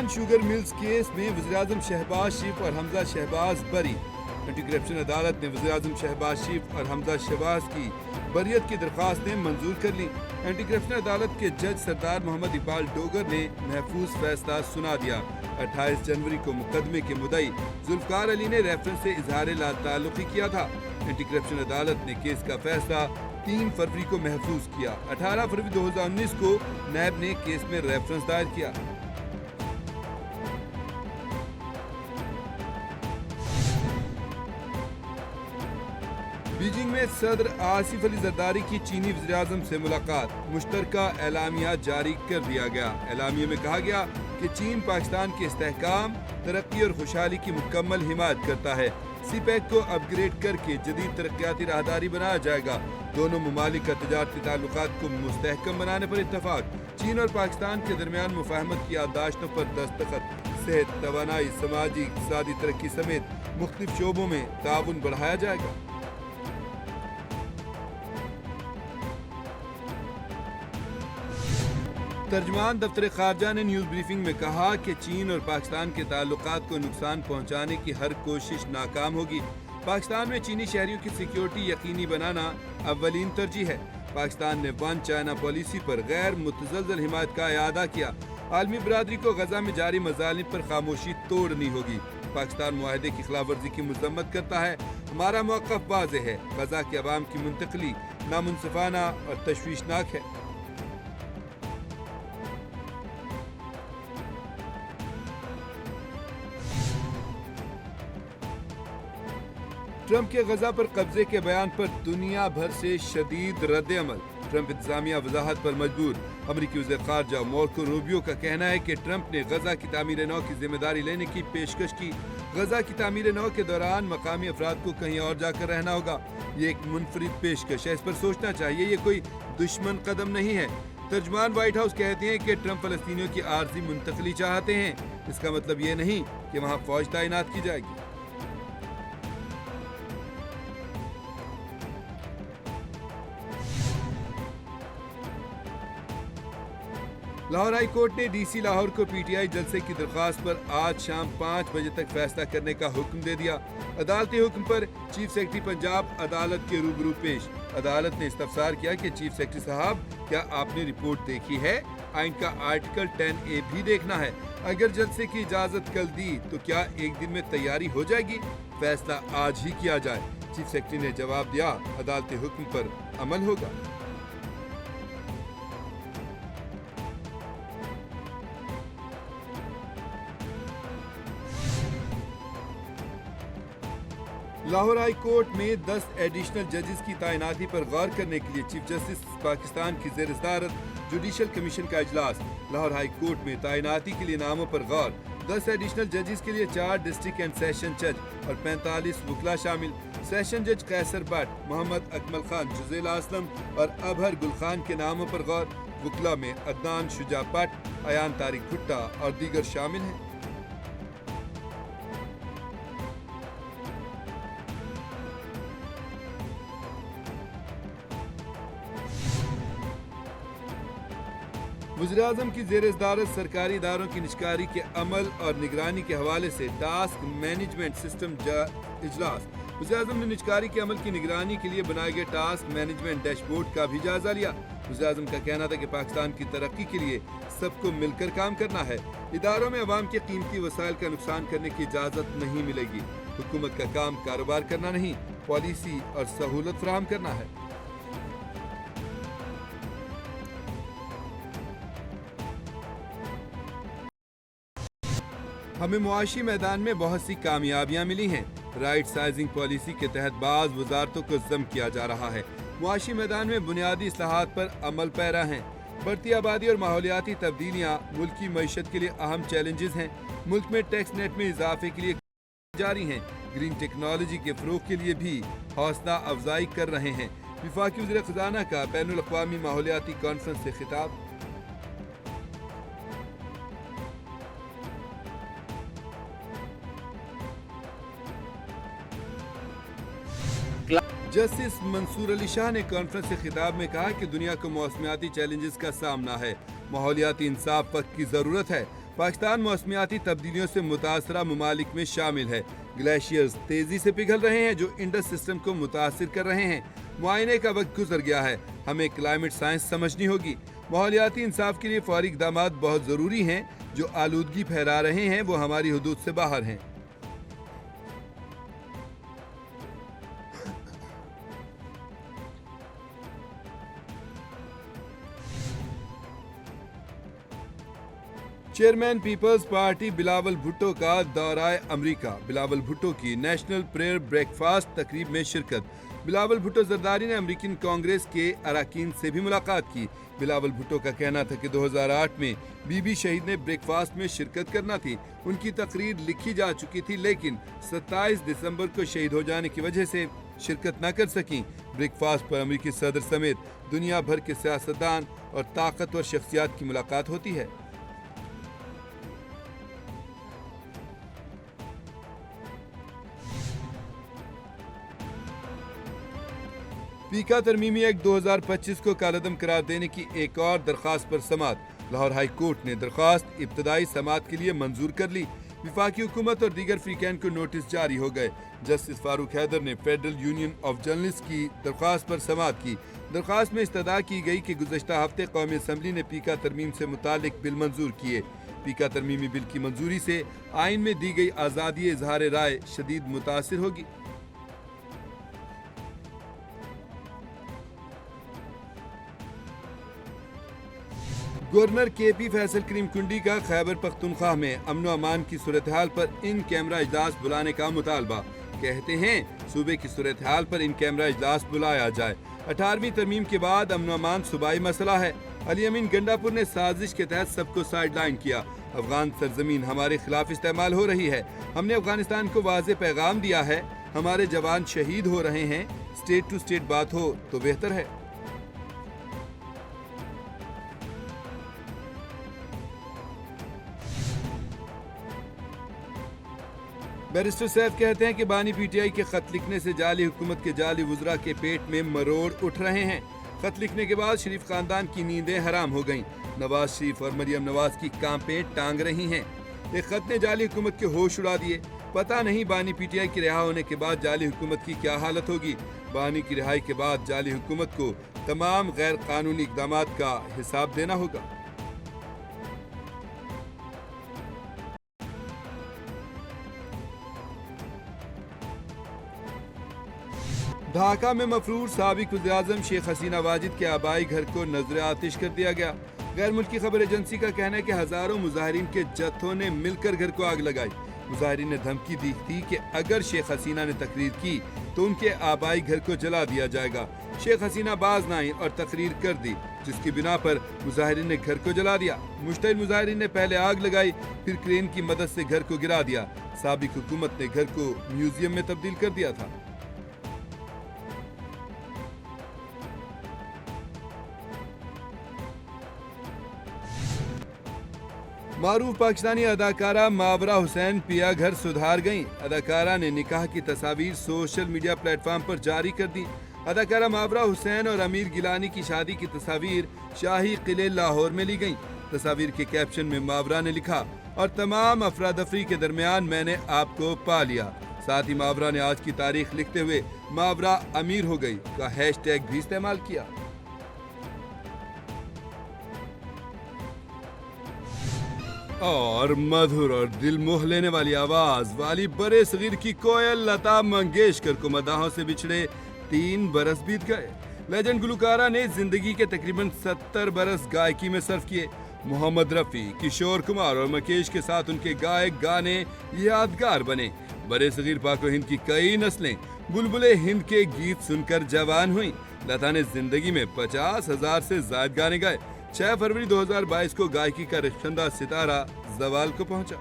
Indian sugar mills case में वज़ीर-ए-आज़म शहबाज शरीफ और हमजा शहबाज बरी। एंटी करप्शन अदालत ने वज़ीर-ए-आज़म शहबाज शरीफ और हमजा शहबाज की बरियत की दरख्वास्तें मंजूर कर ली। एंटी करप्शन अदालत के जज सरदार मोहम्मद इकबाल डोगर ने महफूज फैसला सुना दिया। 28 जनवरी को मुकदमे के मुद्दई जुल्फकार अली ने रेफरेंस से इजहार ला ताल्लुकी किया था। एंटी करप्शन अदालत ने केस का फैसला 3 फरवरी को महफूज किया। 18 फरवरी 2019 को नैब ने केस में रेफरेंस दायर किया। बीजिंग में सदर आसिफ अली जरदारी की चीनी वज़ीर-ए-आज़म से मुलाकात। मुश्तरका एलामिया जारी कर दिया गया। एलामिया में कहा गया कि चीन पाकिस्तान के इस्तेहकाम, तरक्की और खुशहाली की मुकम्मल हिमायत करता है। सीपैक को अपग्रेड करके जदीद तरक्याती राहदारी बनाया जाएगा। दोनों ममालिक का तजारती ताल्लुकात को मुस्तहकम बनाने पर इत्तफाक। चीन और पाकिस्तान के दरमियान मुफाहमत की याददाश्तों पर दस्तखत। सेहत, तवानाई, समाजी इक़्तिसादी तरक्की समेत मुख्तलिफ शोबों में ताउन बढ़ाया जाएगा। तर्जमान दफ्तर खारजा ने न्यूज़ ब्रीफिंग में कहा कि चीन और पाकिस्तान के ताल्लुकात को नुकसान पहुंचाने की हर कोशिश नाकाम होगी। पाकिस्तान में चीनी शहरियों की सिक्योरिटी यकीनी बनाना अव्वलीन तरजीह है। पाकिस्तान ने वन चाइना पॉलिसी पर गैर मुतज़लज़ल हिमायत का इआदा किया। आलमी बरादरी को गजा में जारी मज़ालिम पर खामोशी तोड़नी होगी। पाकिस्तान मुआहदे की खिलाफ वर्जी की मजम्मत करता है। हमारा मौक़िफ़ वाज़ेह है। गजा के अवाम की मुंतकली नामुनसिफाना और तशवीशनाक है। ट्रंप के गजा पर कब्जे के बयान पर दुनिया भर से शदीद रद्द अमल। ट्रंप इंतजामिया वजाहत पर मजबूर। अमरीकी वज़ीर ख़ारजा मार्को रूबियो का कहना है कि ट्रंप ने गजा की तामीर नौ की जिम्मेदारी लेने की पेशकश की। गजा की तामीर नौ के दौरान मकामी अफराद को कहीं और जाकर रहना होगा। ये एक मुनफरिद पेशकश है, इस पर सोचना चाहिए। ये कोई दुश्मन कदम नहीं है। तर्जमान व्हाइट हाउस कहते हैं कि ट्रंप फलस्तीनियों की आर्जी मुंतकली चाहते हैं। इसका मतलब ये नहीं कि वहाँ फौज तैनात की जाएगी। लाहौर हाई कोर्ट ने डीसी लाहौर को पीटीआई जलसे की दरख्वास्त पर आज शाम 5 बजे तक फैसला करने का हुक्म दे दिया। अदालती हुक्म पर चीफ सेक्रेटरी पंजाब अदालत के रूबरू पेश। अदालत ने इस्तफसार किया कि चीफ सेक्रेटरी साहब, क्या आपने रिपोर्ट देखी है? आइन का आर्टिकल 10A भी देखना है। अगर जलसे की इजाजत कल दी तो क्या एक दिन में तैयारी हो जाएगी? फैसला आज ही किया जाए। चीफ सेक्रेटरी ने जवाब दिया, अदालती हुक्म पर अमल होगा। लाहौर हाई कोर्ट में 10 एडिशनल जजेस की तैनाती पर गौर करने के लिए चीफ जस्टिस पाकिस्तान की ज़ेर सदारत जुडिशल कमीशन का इजलास। लाहौर हाई कोर्ट में तैनाती के लिए नामों पर गौर। 10 एडिशनल जजेस के लिए 4 डिस्ट्रिक्ट एंड सेशन जज और 45 वकला शामिल। सेशन जज कैसर भट्ट, मोहम्मद अकमल खान, जुज़ैल असलम और अबहर गुल खान के नामों पर गौर। वकला में अदनान शुजा भट्ट, अयान तारिक भुट्टा और दीगर शामिल हैं। वज़ीर-ए-आज़म की ज़ेर सदारत सरकारी इदारों की निजकारी के अमल और निगरानी के हवाले से टास्क मैनेजमेंट सिस्टम इजलास। वज़ीर-ए-आज़म ने निजकारी के अमल की निगरानी के लिए बनाए गए टास्क मैनेजमेंट डैशबोर्ड का भी जायजा लिया। वज़ीर-ए-आज़म का कहना था कि पाकिस्तान की तरक्की के लिए सबको मिलकर काम करना है। इदारों में अवाम के कीमती वसाइल का नुकसान करने की इजाज़त नहीं मिलेगी। हुकूमत का काम कारोबार करना नहीं, पॉलिसी और सहूलत फराहम करना है। हमें मुआशी मैदान में बहुत सी कामयाबियां मिली हैं। राइट साइजिंग पॉलिसी के तहत बाज़ वजारतों को ज़म किया जा रहा है। मुआशी मैदान में बुनियादी इस्लाहात पर अमल पैरा हैं। बढ़ती आबादी और माहौलियाती तब्दीलियाँ मुल्क की मईशत के लिए अहम चैलेंजेस हैं। मुल्क में टैक्स नेट में इजाफे के लिए जारी हैं। ग्रीन टेक्नोलॉजी के फ़रोग़ के लिए भी हौसला अफजाई कर रहे हैं। वफाकी वज़ीर ख़ज़ाना का बैनुल अक़वामी माहौलियाती कॉन्फ्रेंस से खिताब। जस्टिस मंसूर अली शाह ने कॉन्फ्रेंस से खिताब में कहा कि दुनिया को मौसमियाती चैलेंजेस का सामना है। माहौलियाती इंसाफ वक्त की ज़रूरत है। पाकिस्तान मौसमियाती तब्दीलियों से मुतासरा ममालिक में शामिल है। ग्लेशियर्स तेजी से पिघल रहे हैं जो इंडस सिस्टम को मुतासिर कर रहे हैं। मुआयने का वक्त गुजर गया है, हमें क्लाइमेट साइंस समझनी होगी। माहौलियाती इंसाफ के लिए फौरी इक़दामात बहुत ज़रूरी हैं। जो आलूदगी फैला रहे हैं वो हमारी हदूद से बाहर हैं। चेयरमैन पीपल्स पार्टी बिलावल भुट्टो का दौरा अमरीका। बिलावल भुट्टो की नेशनल प्रेयर ब्रेकफास्ट तकरीब में शिरकत। बिलावल भुट्टो जरदारी ने अमेरिकन कांग्रेस के अरकान से भी मुलाकात की। बिलावल भुट्टो का कहना था कि 2008 में बीबी शहीद ने ब्रेकफास्ट में शिरकत करना थी। उनकी तकरीर लिखी जा चुकी थी लेकिन 27 दिसंबर को शहीद हो जाने की वजह से शिरकत न कर सकी। ब्रेकफास्ट पर अमेरिकी सदर समेत दुनिया भर के सियासतदान और ताकतवर शख्सियात की मुलाकात होती है। पीका तरमीमी एक्ट 2025 को कालअदम करार देने की एक और दरख्वास्त पर समाअत। लाहौर हाई कोर्ट ने दरख्वास्त इब्तदाई समाअत के लिए मंजूर कर ली। विफाकी हुकूमत और दीगर फ्रीकैन को नोटिस जारी हो गए। जस्टिस फारूक हैदर ने फेडरल यूनियन ऑफ जर्नलिस्ट की दरख्वास्त पर समाअत की। दरख्वास्त में इस्तदा की गई कि गुज़श्ता हफ्ते कौमी असम्बली ने पीका तरमीम से मुतालिक बिल मंजूर किए। पीका तरमीमी बिल की मंजूरी से आइन में दी गई आज़ादी इजहार राय शदीद मुतासिर होगी। गवर्नर के पी फैसल करीम कुंडी का खैबर पख्तूनख्वा में अमन व अमान की सूरत हाल पर इन कैमरा इजलास बुलाने का मुतालबा। कहते हैं सूबे की सूरत हाल पर इन कैमरा इजलास बुलाया जाए। 18वीं तरमीम के बाद अमन व अमान सूबाई मसला है। अली अमीन गंडापुर ने साजिश के तहत सबको साइड लाइन किया। अफगान सरजमीन हमारे खिलाफ इस्तेमाल हो रही है। हमने अफगानिस्तान को वाज़ेह पैगाम दिया है, हमारे जवान शहीद हो रहे हैं। स्टेट टू स्टेट बात हो तो बेहतर है। बैरिस्टर सैफ कहते हैं कि बानी पीटीआई के खत लिखने से जाली हुकूमत के जाली वुज़रा के पेट में मरोड़ उठ रहे हैं। खत लिखने के बाद शरीफ खानदान की नींदें हराम हो गईं। नवाज शरीफ और मरियम नवाज की कांपें टांग रही हैं। एक खत ने जाली हुकूमत के होश उड़ा दिए। पता नहीं बानी पीटीआई के रिहा होने के बाद जाली हुकूमत की क्या हालत होगी। बानी की रिहाई के बाद जाली हुकूमत को तमाम गैर कानूनी इक़दामात का हिसाब देना होगा। ढाका में मफरूर साबिक वज़ीर-ए-आज़म शेख हसीना वाजिद के आबाई घर को नजर आतिश कर दिया गया। गैर मुल्की खबर एजेंसी का कहना है कि हजारों मुजाहिरीन के जत्थों ने मिलकर घर को आग लगाई। मुजाहिरीन ने धमकी दी थी कि अगर शेख हसीना ने तकरीर की तो उनके आबाई घर को जला दिया जाएगा। शेख हसीना बाज न आई और तकरीर कर दी, जिसकी बिना पर मुजाहिरीन ने घर को जला दिया। मुश्तइल मुजाहिरीन ने पहले आग लगाई, फिर क्रेन की मदद से घर को गिरा दिया। साबिक हुकूमत ने घर को म्यूजियम में तब्दील कर दिया था। मारूफ पाकिस्तानी अदाकारा मावरा हुसैन पिया घर सुधार गईं। अदाकारा ने निकाह की तस्वीर सोशल मीडिया प्लेटफॉर्म पर जारी कर दी। अदाकारा मावरा हुसैन और अमीर गिलानी की शादी की तस्वीर शाही किले लाहौर में ली गईं। तस्वीर के कैप्शन में मावरा ने लिखा, और तमाम अफरादफरी के दरमियान मैंने आपको पा लिया। साथ ही मावरा ने आज की तारीख लिखते हुए मावरा अमीर हो गई का हैशटैग भी इस्तेमाल किया। और मधुर और दिल मोह लेने वाली आवाज वाली बड़े सगीर की कोयल लता मंगेशकर को मदाहों से बिछड़े 3 बरस बीत गए। लेजेंड गुलकारा ने जिंदगी के तकरीबन 70 बरस गायकी में सर्व किए। मोहम्मद रफी, किशोर कुमार और मुकेश के साथ उनके गायक गाने यादगार बने। बड़े सगीर पाको हिंद की कई नस्लें बुलबुले हिंद के गीत सुनकर जवान हुई। लता ने जिंदगी में 50,000 से ज्यादा गाने गाए। 6 फरवरी 2022 को गायकी का रिश्तंदा सितारा ज़वाल को पहुंचा।